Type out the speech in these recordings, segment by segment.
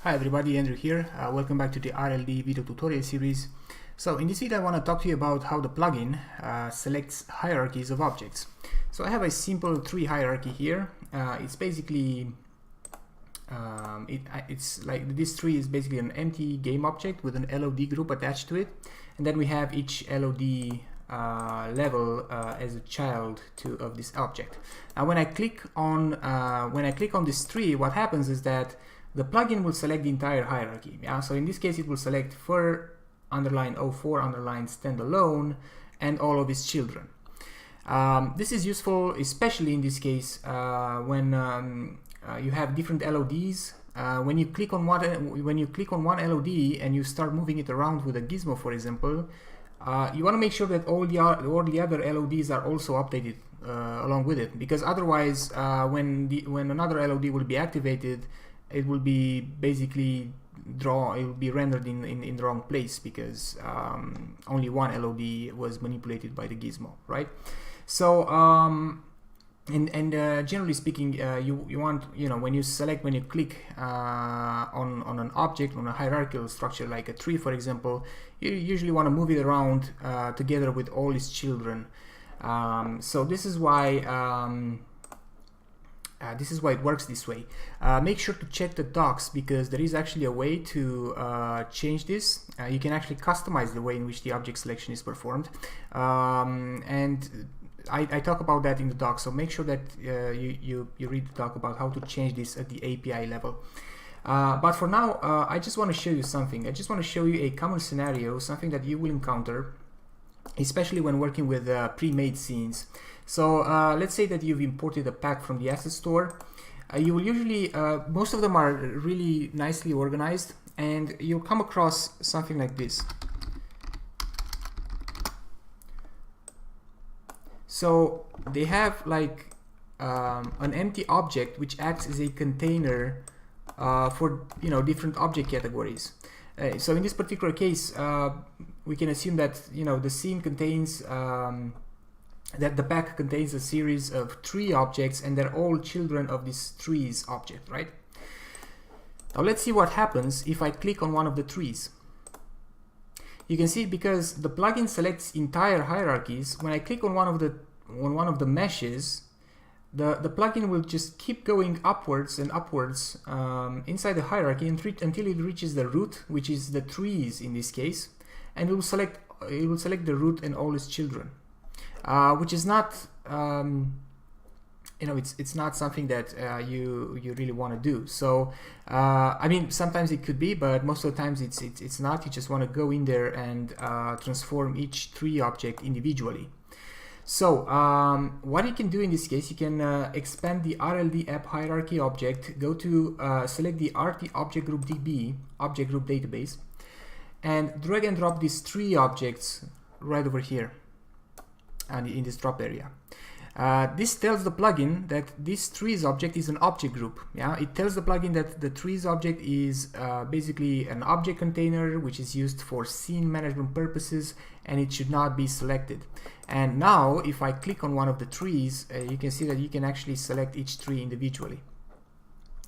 Hi everybody, Andrew here. Welcome back to the RLD video tutorial series. So in this video I want to talk to you about how the plugin selects hierarchies of objects. So I have a simple tree hierarchy here. It's basically it's like this tree is basically an empty game object with an LOD group attached to it, and then we have each LOD level as a child of this object. Now when I click on this tree, what happens is that the plugin will select the entire hierarchy. Yeah? So in this case it will select fur _04 standalone and all of its children. This is useful especially in this case when you have different LODs. When you click on one LOD and you start moving it around with a gizmo, for example, you want to make sure that all the other LODs are also updated along with it, because otherwise when another LOD will be activated, it will be basically it will be rendered in the wrong place, because only one LOD was manipulated by the gizmo, right? So generally speaking, you want, when you click on an object, on a hierarchical structure like a tree, for example, you usually want to move it around together with all its children. So this is why it works this way. Make sure to check the docs, because there is actually a way to change this. You can actually customize the way in which the object selection is performed, and I talk about that in the doc, so make sure that you read the doc about how to change this at the API level. But for now, I just want to show you something. I just want to show you a common scenario, something that you will encounter, especially when working with pre-made scenes. So let's say that you've imported a pack from the asset store. You will usually, most of them are really nicely organized, and you'll come across something like this. So they have like an empty object which acts as a container for different object categories. So in this particular case, we can assume that the scene contains that the pack contains a series of tree objects, and they're all children of this trees object, right? Now let's see what happens if I click on one of the trees. You can see, because the plugin selects entire hierarchies, when I click on one of the meshes, the plugin will just keep going upwards and upwards inside the hierarchy until it reaches the root, which is the trees in this case, and it will select the root and all its children, which is not it's not something that you really want to do. So I mean, sometimes it could be, but most of the times it's not. You just want to go in there and transform each tree object individually. So what you can do in this case, you can expand the RLD app hierarchy object, go to select the RT object group DB object group database, and drag and drop these three objects right over here and in this drop area. This tells the plugin that this trees object is an object group. Yeah, it tells the plugin that the trees object is basically an object container which is used for scene management purposes, and it should not be selected. And now if I click on one of the trees, you can see that you can actually select each tree individually.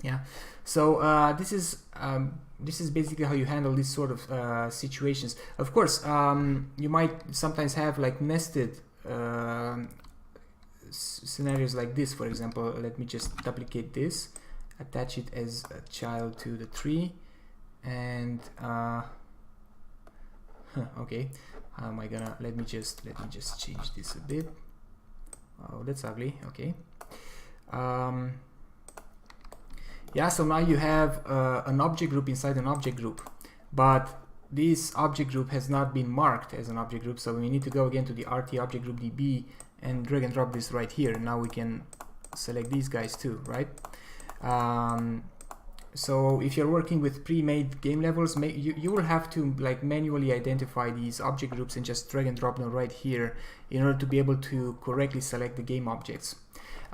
Yeah, so this is basically how you handle this sort of situations. Of course, you might sometimes have like nested scenarios like this. For example, let me just duplicate this, attach it as a child to the tree, and okay, how am I gonna, let me just change this a bit. Oh, that's ugly. Okay, yeah, so now you have an object group inside an object group, but this object group has not been marked as an object group, so we need to go again to the RT object group DB and drag and drop this right here. Now we can select these guys too, right? So if you're working with pre-made game levels, you will have to like manually identify these object groups and just drag and drop them right here in order to be able to correctly select the game objects.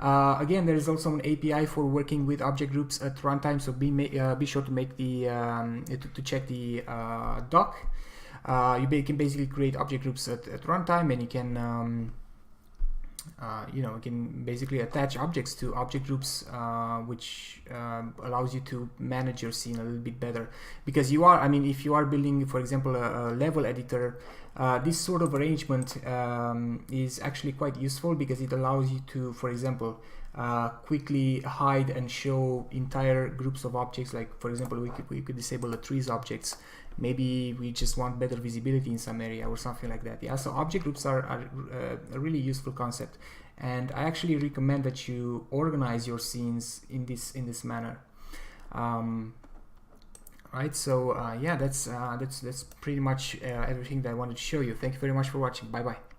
Again, there is also an API for working with object groups at runtime, so be sure to make the to check the doc. You can basically create object groups at runtime, and you can you know, you can basically attach objects to object groups, which allows you to manage your scene a little bit better. Because you are, I mean, if you are building, for example, a level editor, this sort of arrangement is actually quite useful, because it allows you to, for example, quickly hide and show entire groups of objects. Like, for example, we could disable the trees objects. Maybe we just want better visibility in some area or something like that. Yeah, so object groups are a really useful concept, and I actually recommend that you organize your scenes in this manner. Right, so yeah, that's pretty much everything that I wanted to show you. Thank you very much for watching. Bye bye.